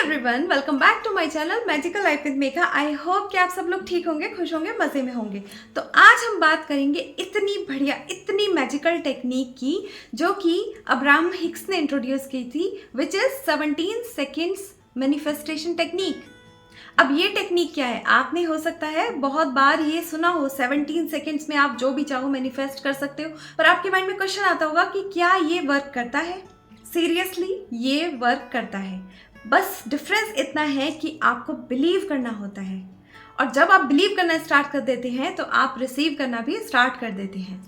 Everyone, welcome back to my channel magical life with Megha. I hope कि आप सब लोग ठीक होंगे, खुश होंगे, मज़े में होंगे। तो आज हम बात करेंगे इतनी बढ़िया, इतनी मैजिकल टेक्निक की जो कि अब्राहम हिक्स ने इंट्रोड्यूस की थी, which is 17 seconds manifestation technique. अब ये टेक्निक क्या है? आपने हो सकता है बहुत बार ये सुना हो, 17 सेकेंड्स में आप जो भी चाहो मैनिफेस्ट कर सकते हो, पर आपके माइंड में क्वेश्चन आता होगा कि क्या ये वर्क करता है? सीरियसली ये वर्क करता है, बस डिफरेंस इतना है कि आपको बिलीव करना होता है, और जब आप बिलीव करना स्टार्ट कर देते हैं तो आप रिसीव करना भी स्टार्ट कर देते हैं।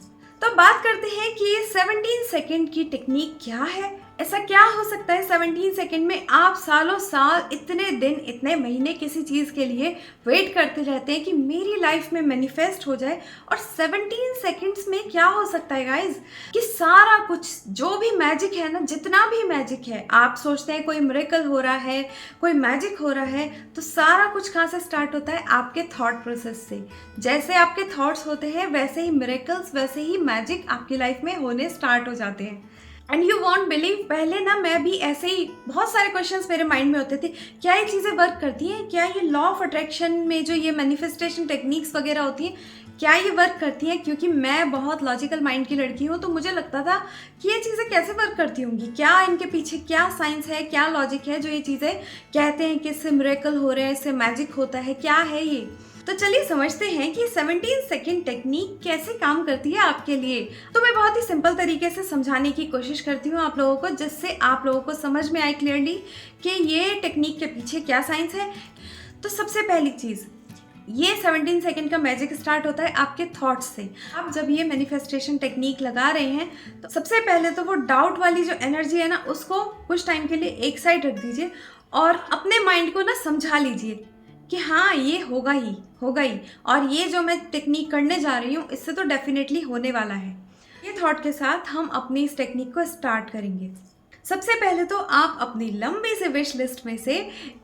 तो बात करते हैं कि 17 सेकेंड की टेक्निक क्या है। ऐसा क्या हो सकता है 17 सेकेंड में? आप सालों साल, इतने दिन, इतने महीने किसी चीज़ के लिए वेट करते रहते हैं कि मेरी लाइफ में मैनिफेस्ट हो जाए, और 17 सेकेंड्स में क्या हो सकता है गाइज कि सारा कुछ जो भी मैजिक है ना, जितना भी मैजिक है, आप सोचते हैं कोई मिरेकल हो रहा है, कोई मैजिक हो रहा है, तो सारा कुछ कहाँ से स्टार्ट होता है? आपके थॉट प्रोसेस से। जैसे आपके थॉट्स होते हैं वैसे ही मिरेकल्स, वैसे ही मैजिक आपकी लाइफ में होने स्टार्ट हो जाते हैं। एंड यू वॉन्ट बिलीव, पहले ना मैं भी ऐसे ही बहुत सारे क्वेश्चंस मेरे माइंड में होते थे, क्या ये चीज़ें वर्क करती हैं? क्या ये लॉ ऑफ अट्रैक्शन में जो ये मैनिफेस्टेशन टेक्निक्स वगैरह होती हैं, क्या ये वर्क करती हैं? क्योंकि मैं बहुत लॉजिकल माइंड की लड़की हूँ, तो मुझे लगता था कि ये चीज़ें कैसे वर्क करती होंगी, क्या इनके पीछे क्या साइंस है, क्या लॉजिक है जो ये चीज़ें कहते हैं कि इससे मिरेकल हो रहे हैं, इससे मैजिक होता है, क्या है ये? तो चलिए समझते हैं कि 17 सेकेंड टेक्निक कैसे काम करती है आपके लिए। तो मैं बहुत ही सिंपल तरीके से समझाने की कोशिश करती हूँ आप लोगों को, जिससे आप लोगों को समझ में आए क्लियरली कि ये टेक्निक के पीछे क्या साइंस है। तो सबसे पहली चीज़, ये 17 सेकेंड का मैजिक स्टार्ट होता है आपके थॉट्स से। आप जब ये मैनिफेस्टेशन टेक्निक लगा रहे हैं तो सबसे पहले तो वो डाउट वाली जो एनर्जी है ना, उसको कुछ टाइम के लिए एक साइड रख दीजिए और अपने माइंड को ना समझा लीजिए कि हाँ ये होगा ही और ये जो मैं टेक्निक करने जा रही हूँ इससे तो डेफिनेटली होने वाला है। ये थॉट के साथ हम अपनी इस टेक्निक को स्टार्ट करेंगे। सबसे पहले तो आप अपनी लंबी से विश लिस्ट में से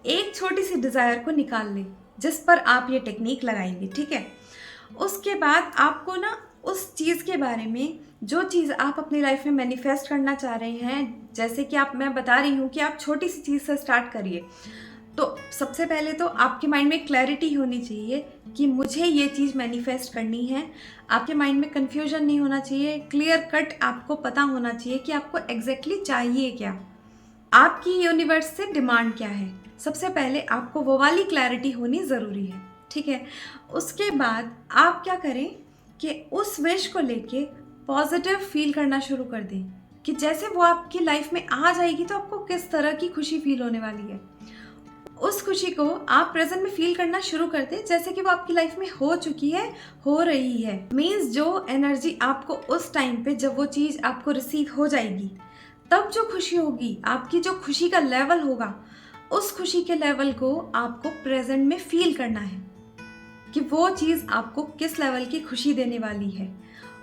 एक छोटी सी डिज़ायर को निकाल लें जिस पर आप ये टेक्निक लगाएंगे, ठीक है? उसके बाद आपको ना उस चीज़ के बारे में, जो चीज़ आप अपनी लाइफ में मैनिफेस्ट करना चाह रहे हैं, जैसे कि मैं बता रही हूँ कि आप छोटी सी चीज़ से स्टार्ट करिए। तो सबसे पहले तो आपके माइंड में क्लैरिटी होनी चाहिए कि मुझे ये चीज़ मैनिफेस्ट करनी है। आपके माइंड में कन्फ्यूजन नहीं होना चाहिए, क्लियर कट आपको पता होना चाहिए कि आपको एग्जैक्टली चाहिए क्या, आपकी यूनिवर्स से डिमांड क्या है। सबसे पहले आपको वो वाली क्लैरिटी होनी ज़रूरी है, ठीक है? उसके बाद आप क्या करें कि उस विश को लेके पॉजिटिव फील करना शुरू कर दें कि जैसे वो आपकी लाइफ में आ जाएगी तो आपको किस तरह की खुशी फील होने वाली है। उस खुशी को आप प्रेजेंट में फील करना शुरू कर दें जैसे कि वो आपकी लाइफ में हो चुकी है, हो रही है। मीन्स जो एनर्जी आपको उस टाइम पे, जब वो चीज़ आपको रिसीव हो जाएगी, तब जो खुशी होगी, आपकी जो खुशी का लेवल होगा, उस खुशी के लेवल को आपको प्रेजेंट में फील करना है कि वो चीज़ आपको किस लेवल की खुशी देने वाली है।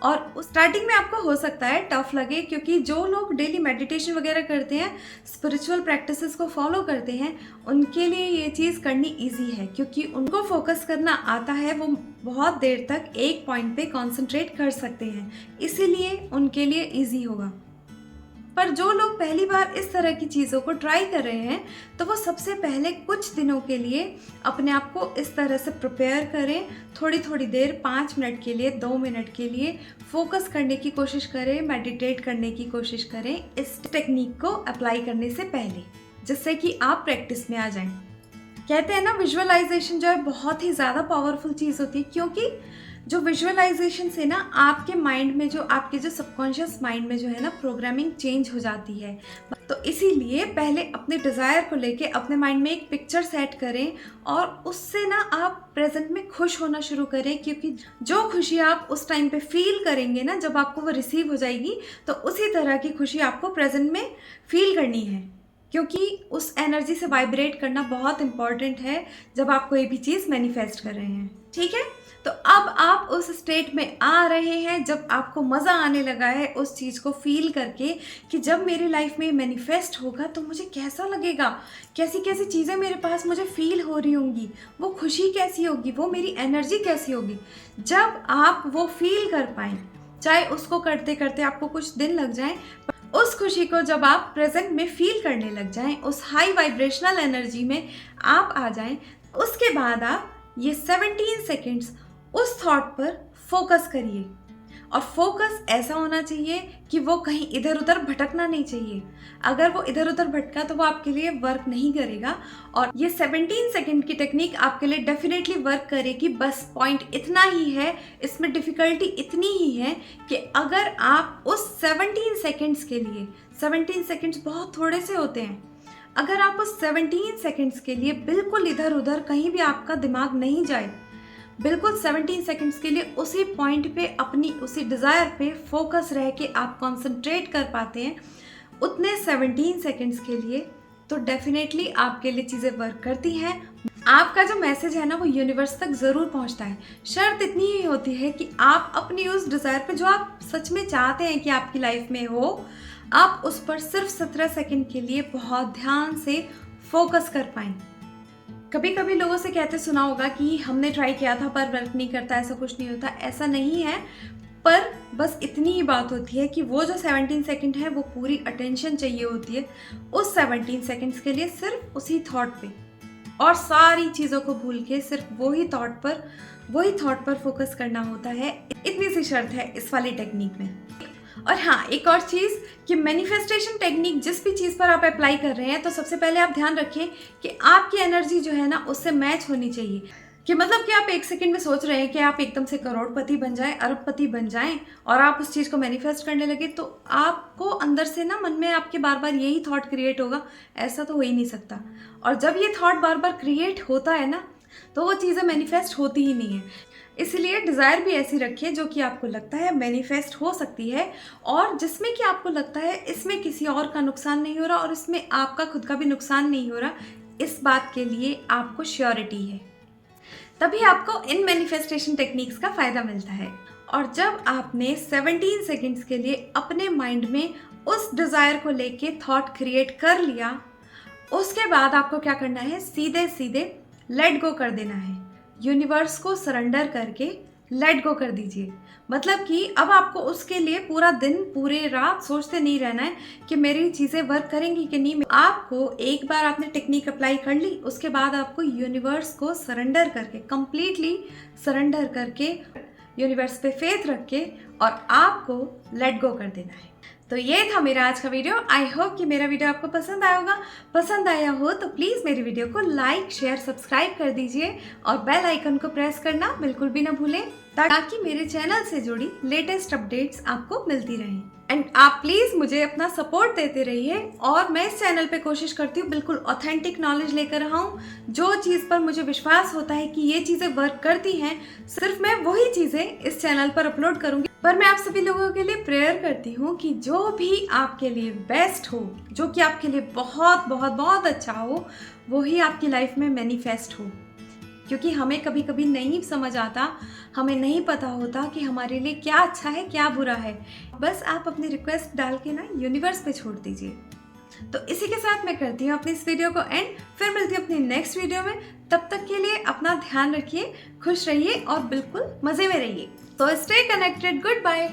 और स्टार्टिंग में आपको हो सकता है टफ लगे, क्योंकि जो लोग डेली मेडिटेशन वगैरह करते हैं, स्पिरिचुअल प्रैक्टिसेस को फॉलो करते हैं, उनके लिए ये चीज़ करनी इजी है, क्योंकि उनको फोकस करना आता है। वो बहुत देर तक एक पॉइंट पे कंसंट्रेट कर सकते हैं, इसीलिए उनके लिए इजी होगा। पर जो लोग पहली बार इस तरह की चीज़ों को ट्राई कर रहे हैं, तो वो सबसे पहले कुछ दिनों के लिए अपने आप को इस तरह से प्रिपेयर करें। थोड़ी थोड़ी देर, 5 मिनट के लिए, 2 मिनट के लिए फोकस करने की कोशिश करें, मेडिटेट करने की कोशिश करें इस टेक्निक को अप्लाई करने से पहले, जिससे कि आप प्रैक्टिस में आ जाएं। कहते हैं ना, विजुअलाइजेशन जो है बहुत ही ज़्यादा पावरफुल चीज़ होती है, क्योंकि जो विजुअलाइजेशन से ना आपके माइंड में, जो आपके जो सबकॉन्शियस माइंड में जो है ना, प्रोग्रामिंग चेंज हो जाती है। तो इसीलिए पहले अपने डिज़ायर को लेके अपने माइंड में एक पिक्चर सेट करें और उससे ना आप प्रेजेंट में खुश होना शुरू करें, क्योंकि जो खुशी आप उस टाइम पे फील करेंगे ना, जब आपको वो रिसीव हो जाएगी, तो उसी तरह की खुशी आपको प्रेजेंट में फील करनी है, क्योंकि उस एनर्जी से वाइब्रेट करना बहुत इंपॉर्टेंट है जब आप कोई भी चीज़ मैनिफेस्ट कर रहे हैं, ठीक है? तो अब आप उस स्टेट में आ रहे हैं जब आपको मज़ा आने लगा है उस चीज़ को फील करके कि जब मेरी लाइफ में मैनिफेस्ट होगा तो मुझे कैसा लगेगा, कैसी कैसी चीज़ें मेरे पास मुझे फील हो रही होंगी, वो खुशी कैसी होगी, वो मेरी एनर्जी कैसी होगी। जब आप वो फील कर पाएँ, चाहे उसको करते करते आपको कुछ दिन लग जाएं, उस खुशी को जब आप प्रेजेंट में फील करने लग जाएं, उस हाई वाइब्रेशनल एनर्जी में आप आ जाएं, उसके बाद आप ये 17 सेकंड्स उस थॉट पर फोकस करिए। और फोकस ऐसा होना चाहिए कि वो कहीं इधर उधर भटकना नहीं चाहिए। अगर वो इधर उधर भटका तो वो आपके लिए वर्क नहीं करेगा। और ये 17 सेकंड की टेक्निक आपके लिए डेफिनेटली वर्क करेगी। बस पॉइंट इतना ही है, इसमें डिफ़िकल्टी इतनी ही है कि अगर आप उस 17 सेकंड्स के लिए, 17 सेकंड्स बहुत थोड़े से होते हैं, अगर आप उस 17 सेकंड्स के लिए बिल्कुल इधर उधर कहीं भी आपका दिमाग नहीं जाए, बिल्कुल 17 सेकंड्स के लिए उसी पॉइंट पे, अपनी उसी डिज़ायर पे फोकस रह के आप कंसंट्रेट कर पाते हैं, उतने 17 सेकंड्स के लिए, तो डेफिनेटली आपके लिए चीज़ें वर्क करती हैं। आपका जो मैसेज है ना वो यूनिवर्स तक ज़रूर पहुंचता है। शर्त इतनी ही होती है कि आप अपनी उस डिज़ायर पे जो आप सच में चाहते हैं कि आपकी लाइफ में हो, आप उस पर सिर्फ 17 सेकंड के लिए बहुत ध्यान से फोकस कर पाएँ। कभी कभी लोगों से कहते सुना होगा कि हमने ट्राई किया था पर वर्क नहीं करता, ऐसा कुछ नहीं होता। ऐसा नहीं है, पर बस इतनी ही बात होती है कि वो जो 17 सेकंड है वो पूरी अटेंशन चाहिए होती है उस 17 सेकंड्स के लिए, सिर्फ उसी थॉट पे, और सारी चीज़ों को भूल के सिर्फ वही थॉट पर फोकस करना होता है। इतनी सी शर्त है इस वाली टेक्निक में। और हाँ, एक और चीज़ कि मैनिफेस्टेशन टेक्निक जिस भी चीज़ पर आप अप्लाई कर रहे हैं, तो सबसे पहले आप ध्यान रखें कि आपकी एनर्जी जो है ना उससे मैच होनी चाहिए। कि मतलब कि आप एक सेकंड में सोच रहे हैं कि आप एकदम से करोड़पति बन जाएं, अरबपति बन जाएं, और आप उस चीज़ को मैनिफेस्ट करने लगे, तो आपको अंदर से ना मन में आपके बार बार यही थॉट क्रिएट होगा। ऐसा तो हो ही नहीं सकता। और जब ये थॉट बार बार क्रिएट होता है ना, तो वो चीज़ें मैनिफेस्ट होती ही नहीं है। इसलिए डिज़ायर भी ऐसी रखिए जो कि आपको लगता है मैनिफेस्ट हो सकती है, और जिसमें कि आपको लगता है इसमें किसी और का नुकसान नहीं हो रहा और इसमें आपका खुद का भी नुकसान नहीं हो रहा। इस बात के लिए आपको श्योरिटी है, तभी आपको इन मैनिफेस्टेशन टेक्निक्स का फ़ायदा मिलता है। और जब आपने 17 सेकंड्स के लिए अपने माइंड में उस डिज़ायर को लेके थॉट क्रिएट कर लिया, उसके बाद आपको क्या करना है, सीधे सीधे लेट गो कर देना है। यूनिवर्स को सरेंडर करके लेट गो कर दीजिए। मतलब कि अब आपको उसके लिए पूरा दिन, पूरे रात सोचते नहीं रहना है कि मेरी चीज़ें वर्क करेंगी कि नहीं। आपको एक बार आपने टेक्निक अप्लाई कर ली, उसके बाद आपको यूनिवर्स को सरेंडर करके, कंप्लीटली सरेंडर करके, यूनिवर्स पे फेथ रख के, और आपको लेट गो कर देना है। तो ये था मेरा आज का वीडियो। आई होप कि मेरा वीडियो आपको पसंद आया होगा। पसंद आया हो तो प्लीज़ मेरी वीडियो को लाइक, शेयर, सब्सक्राइब कर दीजिए, और बेल आइकन को प्रेस करना बिल्कुल भी ना भूलें, ताकि मेरे चैनल से जुड़ी लेटेस्ट अपडेट्स आपको मिलती रहें। एंड आप प्लीज़ मुझे अपना सपोर्ट देते रहिए। और मैं इस चैनल पे कोशिश करती हूँ बिल्कुल ऑथेंटिक नॉलेज लेकर आऊँ। जो चीज़ पर मुझे विश्वास होता है कि ये चीज़ें वर्क करती हैं, सिर्फ मैं वही चीज़ें इस चैनल पर अपलोड करूँगी। पर मैं आप सभी लोगों के लिए प्रेयर करती हूँ कि जो भी आपके लिए बेस्ट हो, जो कि आपके लिए बहुत बहुत बहुत अच्छा हो, वो ही आपकी लाइफ में मैनिफेस्ट हो। क्योंकि हमें कभी कभी नहीं समझ आता, हमें नहीं पता होता कि हमारे लिए क्या अच्छा है, क्या बुरा है। बस आप अपनी रिक्वेस्ट डाल के ना यूनिवर्स पे छोड़ दीजिए। तो इसी के साथ मैं करती हूँ अपनी इस वीडियो को एंड, फिर मिलती हूँ अपनी नेक्स्ट वीडियो में। तब तक के लिए अपना ध्यान रखिए, खुश रहिए और बिल्कुल मज़े में रहिए। तो स्टे कनेक्टेड, गुड बाय।